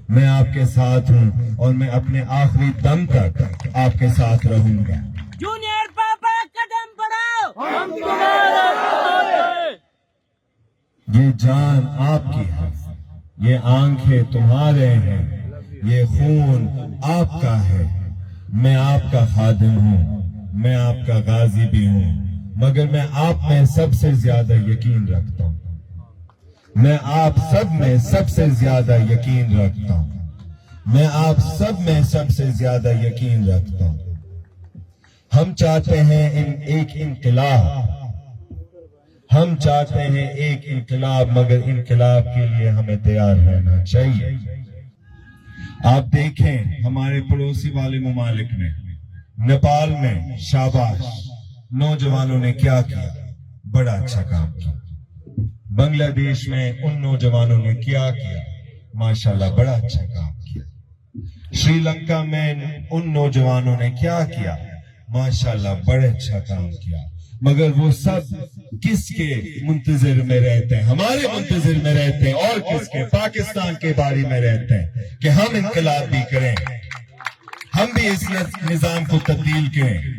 میں آپ کے ساتھ ہوں اور میں اپنے آخری دم تک آپ کے ساتھ رہوں گا۔ جونیئر پاپا قدم بڑھاؤ، ہم یہ جان آپ کی ہے، یہ آنکھیں تمہارے ہیں، یہ خون آپ کا ہے۔ میں آپ کا خادم ہوں، میں آپ کا غازی بھی ہوں، مگر میں آپ میں سب سے زیادہ یقین رکھتا ہوں۔ میں آپ سب میں سب سے زیادہ یقین رکھتا ہوں۔ میں آپ سب میں سب سے زیادہ یقین رکھتا ہوں۔ ہم چاہتے ہیں ایک انقلاب، ہم چاہتے ہیں ایک انقلاب، مگر انقلاب کے لیے ہمیں تیار رہنا چاہیے۔ آپ دیکھیں ہمارے پڑوسی والے ممالک میں، نیپال میں شاباش، نوجوانوں نے کیا کیا، بڑا اچھا کام کیا۔ بنگلہ دیش میں ان نوجوانوں نے کیا کیا، ماشاءاللہ بڑا اچھا کام کیا۔ شری لنکا میں ان نوجوانوں نے کیا کیا، ماشاءاللہ بڑا اچھا کام کیا۔ مگر وہ سب کس کے منتظر میں رہتے ہیں؟ ہمارے منتظر میں رہتے ہیں، اور کس کے؟ پاکستان کے باری میں رہتے ہیں کہ ہم انقلاب بھی کریں، ہم بھی اس نظام کو تبدیل کریں۔